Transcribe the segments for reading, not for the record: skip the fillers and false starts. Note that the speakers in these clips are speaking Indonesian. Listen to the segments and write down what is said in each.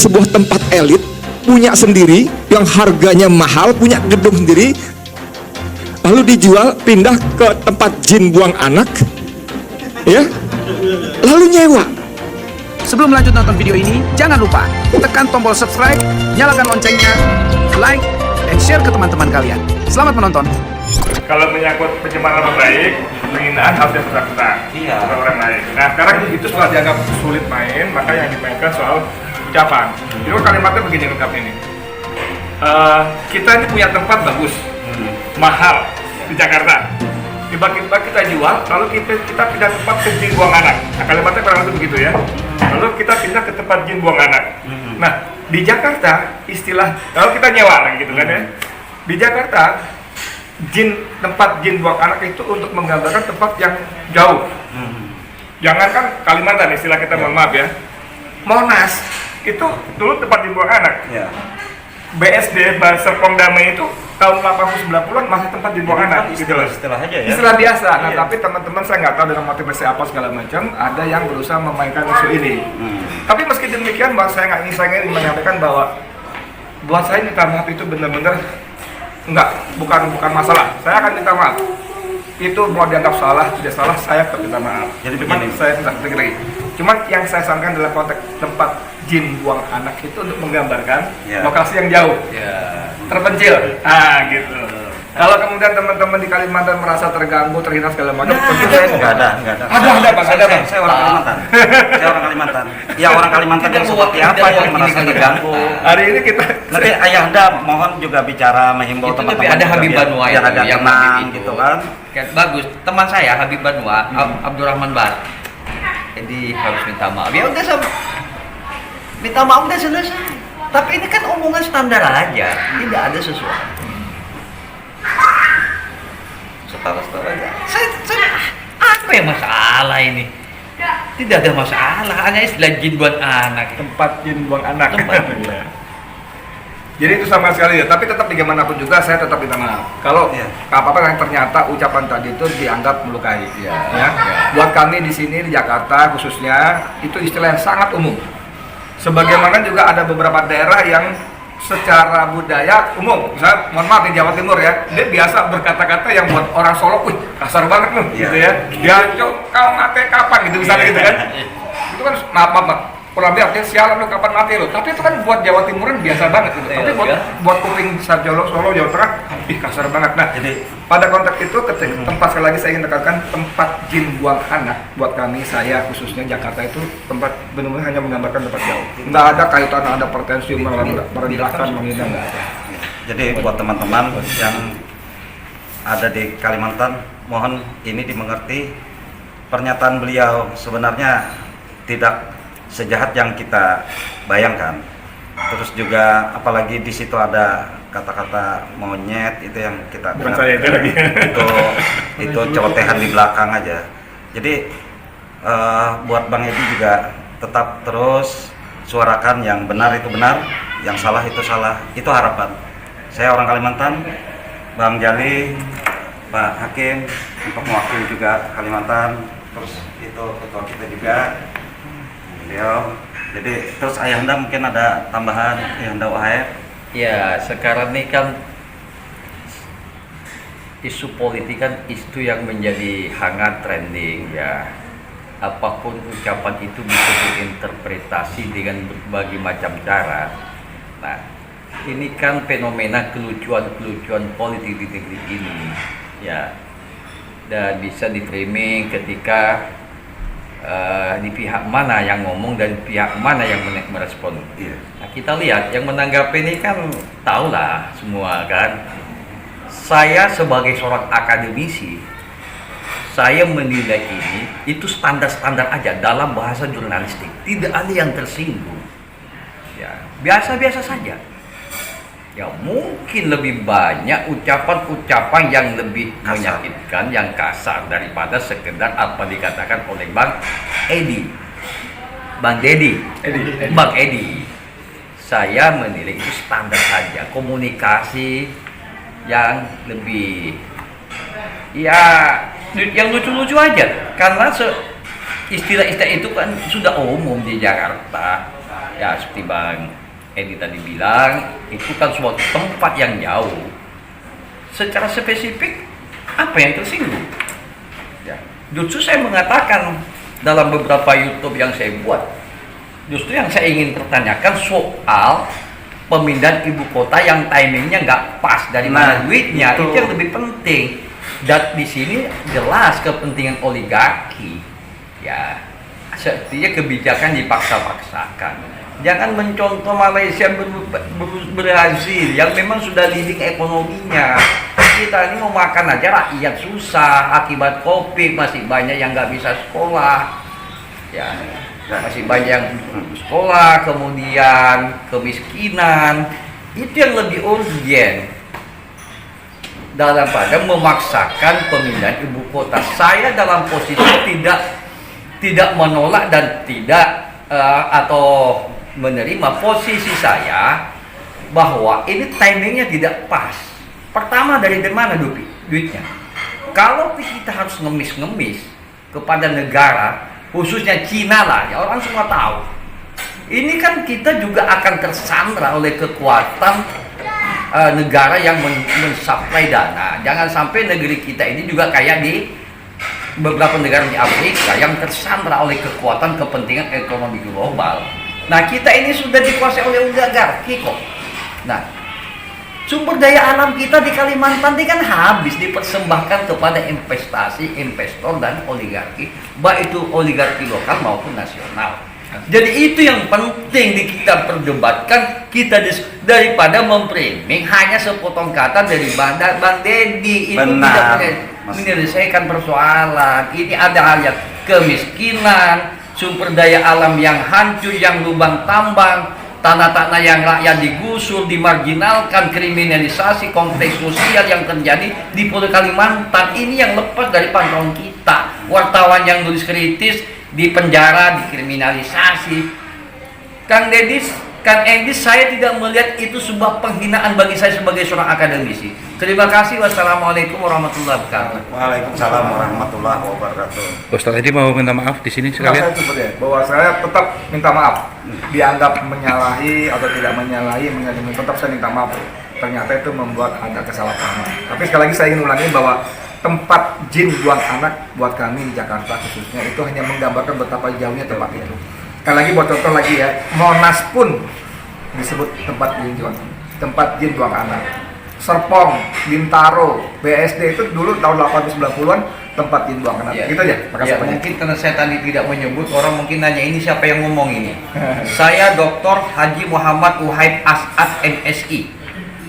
sebuah tempat elit, punya sendiri, yang harganya mahal, punya gedung sendiri, lalu dijual, pindah ke tempat jin buang anak, ya, lalu nyewa. Sebelum lanjut nonton video ini, jangan lupa tekan tombol subscribe, nyalakan loncengnya, like, dan share ke teman-teman kalian. Selamat menonton. Kalau menyangkut pencemaran nama baik, penghinaan harus diperlakukan kepada orang lain. Nah, sekarang itu setelah dianggap sulit main, maka yang dimainkan soal ucapan. Jadi kalimatnya begini lengkap ini. Kita ini punya tempat bagus, mahal di Jakarta. Tiba-tiba kita jual, lalu kita pindah tempat ke jin buang anak. Nah, kalimatnya kurang lebih begitu ya. Lalu kita pindah ke tempat jin buang anak. Nah, di Jakarta istilah, kalau kita nyewa gitu kan ya. Di Jakarta tempat jin buang anak itu untuk menggambarkan tempat yang jauh. Jangankan Kalimantan, istilah kita, mohon maaf ya, Monas itu dulu tempat jin buang anak. BSD Serpong Damai itu tahun 80-90-an masih tempat jin buang anak. Istilah aja ya. Istilah biasa. Nah, tapi teman-teman saya nggak tahu dengan motivasi apa segala macam, ada yang berusaha memainkan isu ini. Tapi meski demikian, bahwa saya ingin menyampaikan bahwa buat saya minta maaf itu benar-benar bukan masalah. Saya akan minta maaf. Itu mau dianggap salah, tidak salah, saya tetap minta maaf. Jadi Cuman begini. saya tidak lagi. Cuman yang saya sampaikan dalam konteks tempat jin buang anak itu untuk menggambarkan lokasi yang jauh, terpencil. Gitu. Kalau kemudian teman-teman di Kalimantan merasa terganggu, terhina segala macam, Enggak ada. Ada bang. Saya orang Kalimantan. Saya orang Kalimantan. Ya, orang Kalimantan yang seperti apa yang merasa terganggu. Hari ini kita Nanti Ayahanda mohon juga bicara menghimbau Itu teman-teman. lebih ada juga Habib Banua biar itu, agak yang tenang Habib itu. gitu kan. Bagus, teman saya Habib Banua, Abdurrahman Bar. Jadi harus minta maaf. Ya udah, minta maaf udah selesai. Tapi ini kan omongan standar aja, tidak ada sesuatu. Setara-setara aja. Saya apa yang masalah ini? Tidak ada masalah, hanya istilah jin buat anak. tempat jin buang anak. Tempat. Jadi itu sama sekali ya, tapi tetap bagaimanapun juga saya tetap minta maaf. Kalau apa-apa yang ternyata ucapan tadi itu dianggap melukai, buat kami di sini di Jakarta khususnya itu istilah yang sangat umum. Sebagaimana juga ada beberapa daerah yang secara budaya umum, misalnya mohon maaf di Jawa Timur ya, dia biasa berkata-kata yang buat orang Solo, wih kasar banget loh, gitu ya. Dia kau mati kapan gitu misalnya gitu kan. Itu kan maaf. Kurang lebih artinya sialan lu kapan mati lu. Tapi itu kan buat Jawa Timuran biasa banget gitu. Tapi buat kuping Solo, Jawa Tengah, ih kasar banget. Nah, jadi pada konteks itu tempat, sekali lagi saya ingin tekankan, tempat jin buang anak buat kami, saya khususnya Jakarta itu tempat benar-benar hanya menggambarkan tempat jauh. Nggak ada kaitan, ada pretensi merendahkan, menghina, nggak ada. Jadi buat teman-teman yang ada di Kalimantan, mohon ini dimengerti, pernyataan beliau sebenarnya tidak sejahat yang kita bayangkan. Terus juga apalagi di situ ada kata-kata monyet, itu yang kita Bukan saya itu lagi. itu celotehan di belakang aja. Jadi buat Bang Edi juga tetap terus suarakan yang benar itu benar, yang salah itu salah. Itu harapan. Saya orang Kalimantan, Bang Jali, Pak Hakim untuk mewakili juga Kalimantan. Terus itu ketua kita juga. Beliau. Jadi terus Ayahanda mungkin ada tambahan, Ayahanda Wahid. Ya, sekarang ini kan isu politik kan isu yang menjadi hangat trending ya. Apapun ucapan itu bisa diinterpretasi dengan berbagai macam cara. Nah, ini kan fenomena kelucuan politik di negeri ini ya. Dan bisa di-framing ketika di pihak mana yang ngomong dan pihak mana yang merespon. Nah, kita lihat yang menanggapi ini kan tahulah semua kan. Saya sebagai seorang akademisi, saya menilai ini itu standar-standar aja dalam bahasa jurnalistik. Tidak ada yang tersinggung. Ya, biasa-biasa saja. Ya mungkin lebih banyak ucapan-ucapan yang lebih menyakitkan, yang kasar daripada sekedar apa dikatakan oleh Bang Edi, Bang Dedi, Bang Edi. Saya menilai itu standar saja, komunikasi yang lebih ya yang lucu-lucu aja, karena istilah-istilah itu kan sudah umum di Jakarta. Ya seperti Bang Edi tadi bilang, itu kan suatu tempat yang jauh. Secara spesifik apa yang tersinggung? Ya, justru saya mengatakan dalam beberapa YouTube yang saya buat, justru yang saya ingin pertanyakan soal pemindahan ibu kota yang timingnya nggak pas, dari mana duitnya, itu yang lebih penting. Dan di sini jelas kepentingan oligarki, ya sepertinya kebijakan dipaksa-paksakan. Jangan mencontoh Malaysia berhasil yang memang sudah leading ekonominya. Kita ini mau makan aja rakyat susah akibat COVID, masih banyak yang nggak bisa sekolah, ya masih banyak yang sekolah, kemudian kemiskinan. Itu yang lebih urgent daripada memaksakan pemindahan ibu kota. Saya dalam posisi tidak menolak dan tidak atau menerima posisi saya bahwa ini timingnya tidak pas. Pertama, dari mana duitnya? Kalau kita harus ngemis-ngemis kepada negara, khususnya Cina lah, ya orang semua tahu. Ini kan kita juga akan tersandra oleh kekuatan negara yang mensuplai dana. Jangan sampai negeri kita ini juga kayak di beberapa negara di Afrika yang tersandra oleh kekuatan kepentingan ekonomi global. Nah, kita ini sudah dikuasai oleh oligarki kok. Nah, sumber daya alam kita di Kalimantan ini kan habis dipersembahkan kepada investasi, investor, dan oligarki, baik itu oligarki lokal maupun nasional. Jadi itu yang penting kita perdebatkan, daripada memframing hanya sepotong kata dari Bang Dedi. Itu tidak menyelesaikan persoalan. Ini ada hal yang kemiskinan, sumber daya alam yang hancur, yang lubang tambang, tanah-tanah yang rakyat digusur, dimarginalkan, kriminalisasi, konflik sosial yang terjadi di Pulau Kalimantan. Ini yang lepas dari pantauan kita. Wartawan yang nulis kritis di penjara, dikriminalisasi. Kang Edi, saya tidak melihat itu sebuah penghinaan bagi saya sebagai seorang akademisi. Terima kasih. Wassalamualaikum warahmatullahi wabarakatuh. Waalaikumsalam warahmatullahi wabarakatuh. Ustaz Edi mau minta maaf di sini Saya bahwa saya tetap minta maaf, dianggap menyalahi atau tidak menyalahi, tetap saya minta maaf. Ternyata itu membuat ada kesalahpahaman. Tapi sekali lagi saya ingin ulangi bahwa tempat jin buang anak buat kami di Jakarta khususnya itu hanya menggambarkan betapa jauhnya tempat itu. Sekali lagi buat contoh lagi ya, Monas pun disebut tempat jin buang anak. Serpong, Bintaro, BSD itu dulu tahun 80-90-an tempat jin buang anak. Ya. Gitu aja. Makasih Ya, banyak. mungkin karena saya tadi tidak menyebut, orang mungkin nanya ini siapa yang ngomong ini. Saya Dr. Haji Muhammad Uhaib As'ad MSI.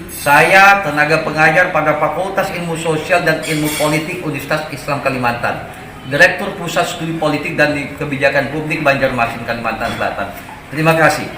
Saya tenaga pengajar pada Fakultas Ilmu Sosial dan Ilmu Politik Universitas Islam Kalimantan, Direktur Pusat Studi Politik dan Kebijakan Publik Banjarmasin Kalimantan Selatan. Terima kasih.